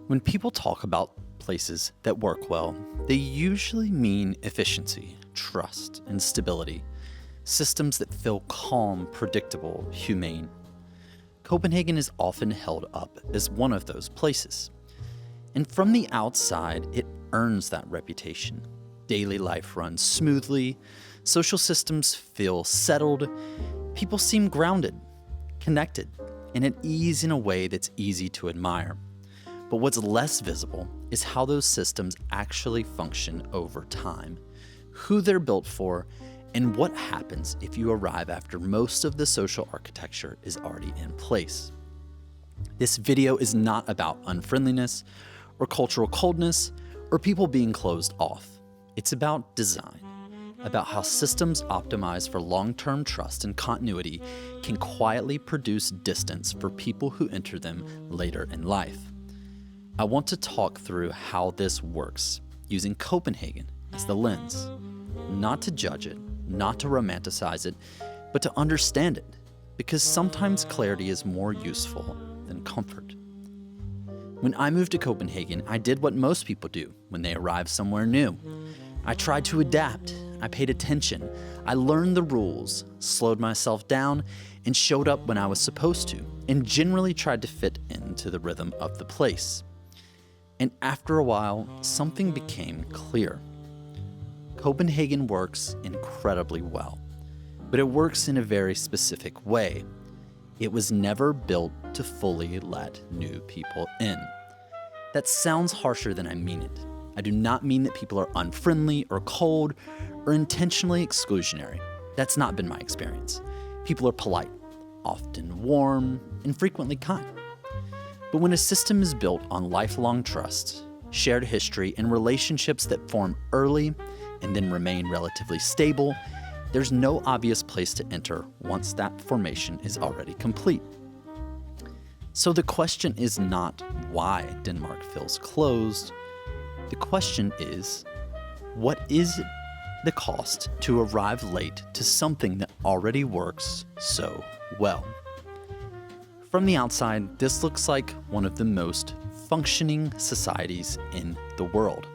When people talk about places that work well, they usually mean efficiency, trust, and stability. Systems that feel calm, predictable, humane. Copenhagen is often held up as one of those places. And from the outside, it earns that reputation. Daily life runs smoothly, social systems feel settled, people seem grounded, connected, and at ease in a way that's easy to admire. But what's less visible is how those systems actually function over time, who they're built for, and what happens if you arrive after most of the social architecture is already in place. This video is not about unfriendliness or cultural coldness or people being closed off. It's about design, about how systems optimized for long-term trust and continuity can quietly produce distance for people who enter them later in life. I want to talk through how this works, using Copenhagen as the lens, not to judge it, not to romanticize it, but to understand it, because sometimes clarity is more useful than comfort. When I moved to Copenhagen, I did what most people do when they arrive somewhere new. I tried to adapt, I paid attention, I learned the rules, slowed myself down, and showed up when I was supposed to, and generally tried to fit into the rhythm of the place. And after a while, something became clear. Copenhagen works incredibly well, but it works in a very specific way. It was never built to fully let new people in. That sounds harsher than I mean it. I do not mean that people are unfriendly or cold or intentionally exclusionary. That's not been my experience. People are polite, often warm, and frequently kind. But when a system is built on lifelong trust, shared history, and relationships that form early and then remain relatively stable, there's no obvious place to enter once that formation is already complete. So the question is not why Denmark feels closed. The question is, what is the cost to arrive late to something that already works so well? From the outside, this looks like one of the most functioning societies in the world.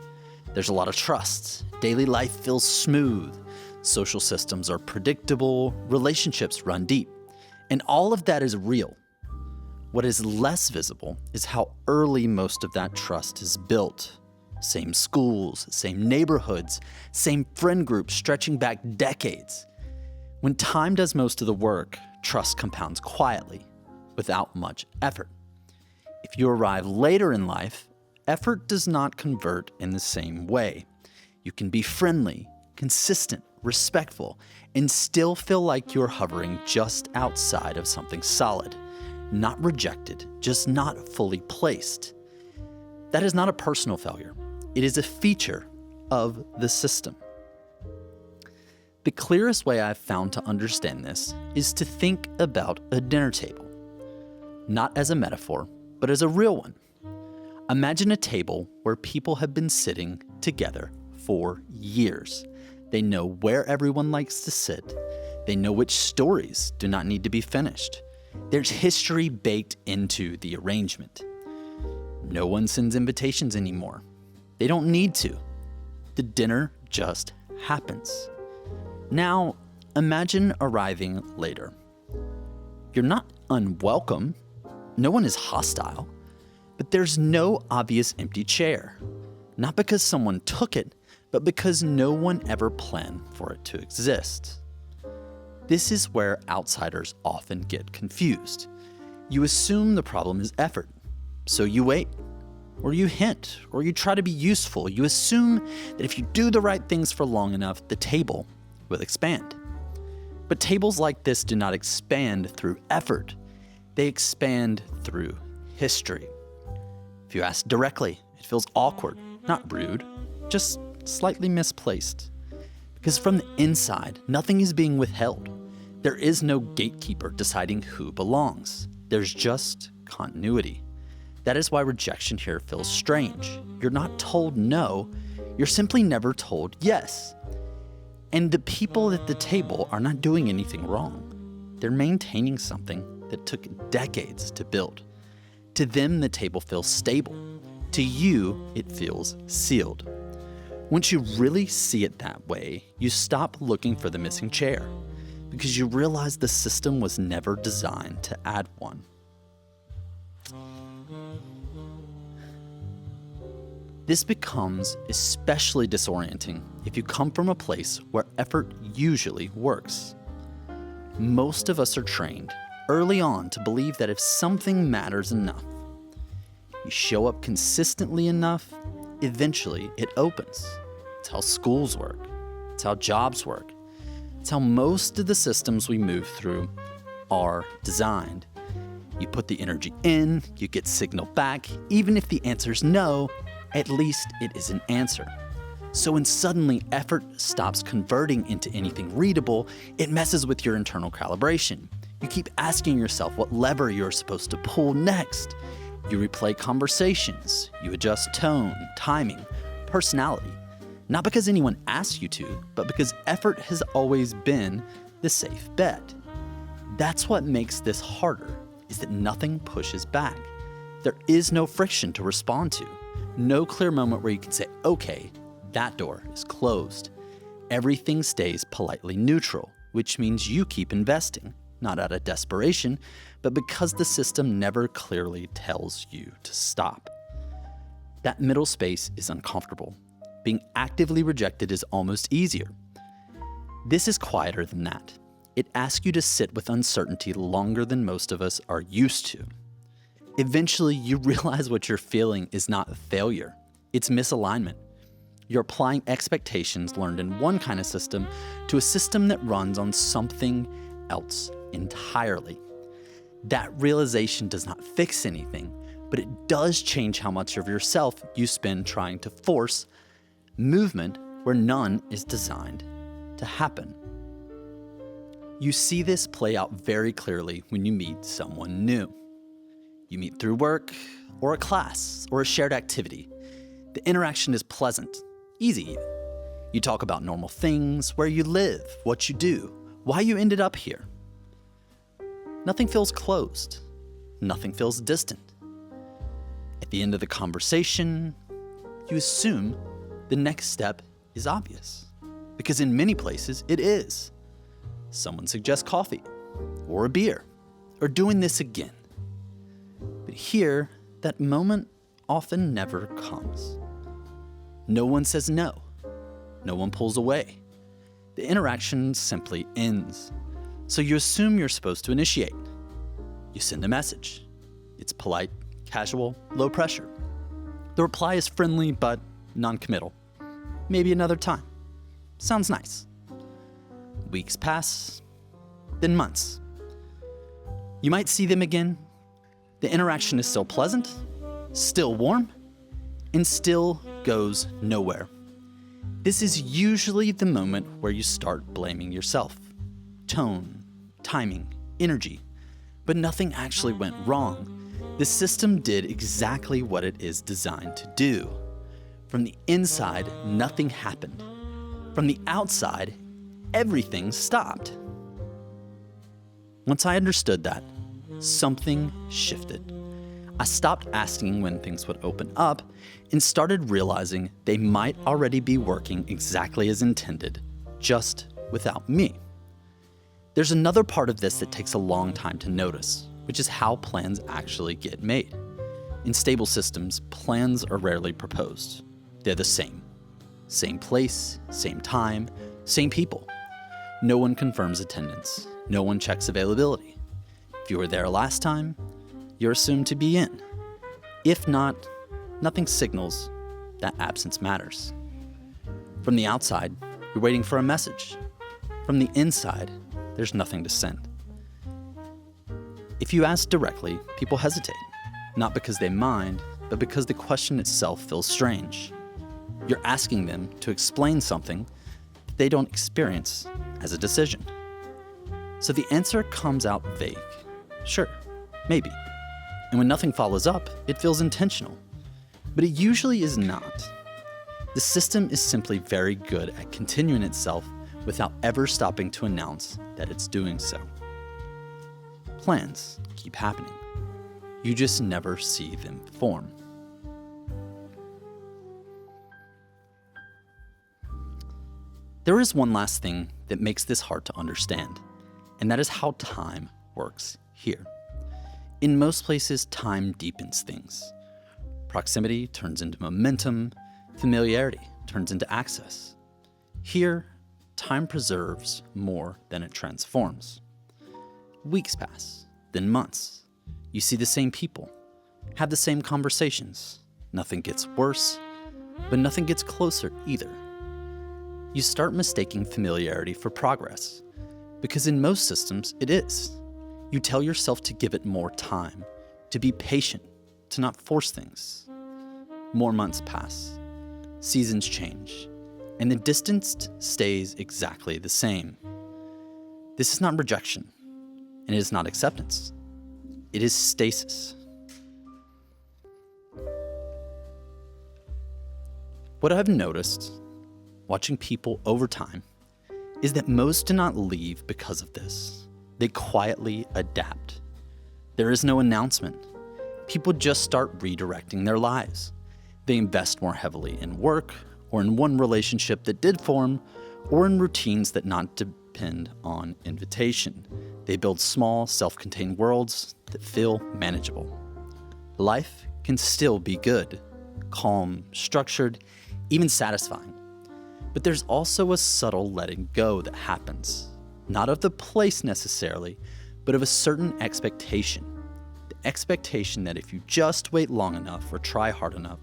There's a lot of trust. Daily life feels smooth. Social systems are predictable. Relationships run deep. And all of that is real. What is less visible is how early most of that trust is built. Same schools, same neighborhoods, same friend groups stretching back decades. When time does most of the work, trust compounds quietly, without much effort. If you arrive later in life, effort does not convert in the same way. You can be friendly, consistent, respectful, and still feel like you're hovering just outside of something solid. Not rejected, just not fully placed. That is not a personal failure. It is a feature of the system. The clearest way I've found to understand this is to think about a dinner table. Not as a metaphor, but as a real one. Imagine a table where people have been sitting together for years. They know where everyone likes to sit. They know which stories do not need to be finished. There's history baked into the arrangement. No one sends invitations anymore. They don't need to. The dinner just happens. Now, imagine arriving later. You're not unwelcome. No one is hostile, but there's no obvious empty chair. Not because someone took it, but because no one ever planned for it to exist. This is where outsiders often get confused. You assume the problem is effort, so you wait, or you hint, or you try to be useful. You assume that if you do the right things for long enough, the table will expand. But tables like this do not expand through effort. They expand through history. If you ask directly, it feels awkward, not rude, just slightly misplaced. Because from the inside, nothing is being withheld. There is no gatekeeper deciding who belongs. There's just continuity. That is why rejection here feels strange. You're not told no, you're simply never told yes. And the people at the table are not doing anything wrong. They're maintaining something that took decades to build. To them, the table feels stable. To you, it feels sealed. Once you really see it that way, you stop looking for the missing chair because you realize the system was never designed to add one. This becomes especially disorienting if you come from a place where effort usually works. Most of us are trained early on to believe that if something matters enough, you show up consistently enough, eventually it opens. It's how schools work. It's how jobs work. It's how most of the systems we move through are designed. You put the energy in, you get signal back. Even if the answer's no, at least it is an answer. So when suddenly effort stops converting into anything readable, it messes with your internal calibration. You keep asking yourself what lever you're supposed to pull next. You replay conversations. You adjust tone, timing, personality. Not because anyone asked you to, but because effort has always been the safe bet. That's what makes this harder, is that nothing pushes back. There is no friction to respond to. No clear moment where you can say, okay, that door is closed. Everything stays politely neutral, which means you keep investing, not out of desperation, but because the system never clearly tells you to stop. That middle space is uncomfortable. Being actively rejected is almost easier. This is quieter than that. It asks you to sit with uncertainty longer than most of us are used to. Eventually, you realize what you're feeling is not a failure. It's misalignment. You're applying expectations learned in one kind of system to a system that runs on something else entirely. That realization does not fix anything, but it does change how much of yourself you spend trying to force movement where none is designed to happen. You see this play out very clearly when you meet someone new. You meet through work, or a class, or a shared activity. The interaction is pleasant, easy even. You talk about normal things, where you live, what you do, why you ended up here. Nothing feels closed. Nothing feels distant. At the end of the conversation, you assume the next step is obvious, because in many places it is. Someone suggests coffee, or a beer, or doing this again. But here, that moment often never comes. No one says no. No one pulls away. The interaction simply ends. So you assume you're supposed to initiate. You send a message. It's polite, casual, low pressure. The reply is friendly but non-committal. Maybe another time. Sounds nice. Weeks pass, then months. You might see them again. The interaction is still pleasant, still warm, and still goes nowhere. This is usually the moment where you start blaming yourself. Tone, timing, energy. But nothing actually went wrong. The system did exactly what it is designed to do. From the inside, nothing happened. From the outside, everything stopped. Once I understood that, something shifted. I stopped asking when things would open up and started realizing they might already be working exactly as intended, just without me. There's another part of this that takes a long time to notice, which is how plans actually get made. In stable systems, plans are rarely proposed. They're the same. Same place, same time, same people. No one confirms attendance. No one checks availability. If you were there last time, you're assumed to be in. If not, nothing signals that absence matters. From the outside, you're waiting for a message. From the inside, there's nothing to send. If you ask directly, people hesitate, not because they mind, but because the question itself feels strange. You're asking them to explain something that they don't experience as a decision. So the answer comes out vague. Sure, maybe. And when nothing follows up, it feels intentional. But it usually is not. The system is simply very good at continuing itself without ever stopping to announce that it's doing so. Plans keep happening. You just never see them form. There is one last thing that makes this hard to understand, and that is how time works here. In most places, time deepens things. Proximity turns into momentum, familiarity turns into access. Here, time preserves more than it transforms. Weeks pass, then months. You see the same people, have the same conversations. Nothing gets worse, but nothing gets closer either. You start mistaking familiarity for progress, because in most systems, it is. You tell yourself to give it more time, to be patient, to not force things. More months pass, seasons change, and the distance stays exactly the same. This is not rejection, and it is not acceptance. It is stasis. What I've noticed, watching people over time, is that most do not leave because of this. They quietly adapt. There is no announcement. People just start redirecting their lives. They invest more heavily in work, or in one relationship that did form, or in routines that not depend on invitation. They build small, self-contained worlds that feel manageable. Life can still be good, calm, structured, even satisfying. But there's also a subtle letting go that happens, not of the place necessarily, but of a certain expectation. The expectation that if you just wait long enough or try hard enough,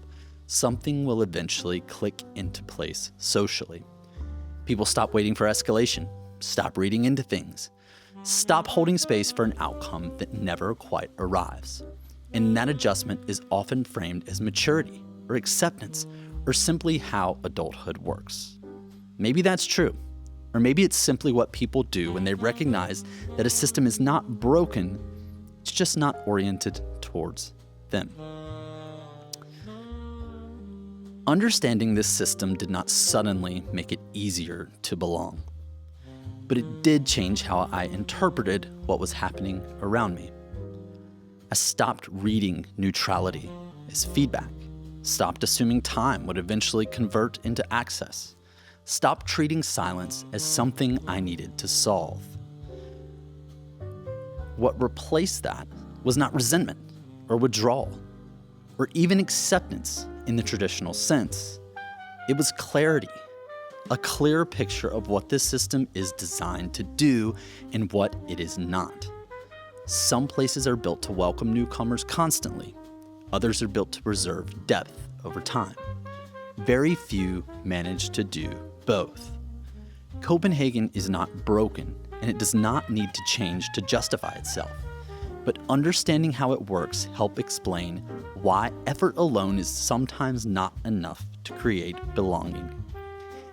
something will eventually click into place socially. People stop waiting for escalation, stop reading into things, stop holding space for an outcome that never quite arrives. And that adjustment is often framed as maturity or acceptance or simply how adulthood works. Maybe that's true, or maybe it's simply what people do when they recognize that a system is not broken, it's just not oriented towards them. Understanding this system did not suddenly make it easier to belong, but it did change how I interpreted what was happening around me. I stopped reading neutrality as feedback, stopped assuming time would eventually convert into access, stopped treating silence as something I needed to solve. What replaced that was not resentment or withdrawal or even acceptance in the traditional sense. It was clarity, a clear picture of what this system is designed to do and what it is not. Some places are built to welcome newcomers constantly. Others are built to preserve depth over time. Very few manage to do both. Copenhagen is not broken, and it does not need to change to justify itself. But understanding how it works helps explain why effort alone is sometimes not enough to create belonging.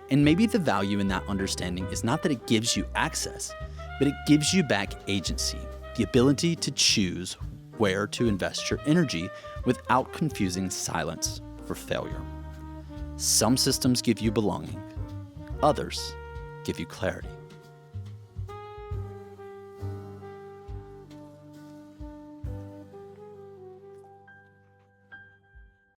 And maybe the value in that understanding is not that it gives you access, but it gives you back agency, the ability to choose where to invest your energy without confusing silence for failure. Some systems give you belonging, others give you clarity.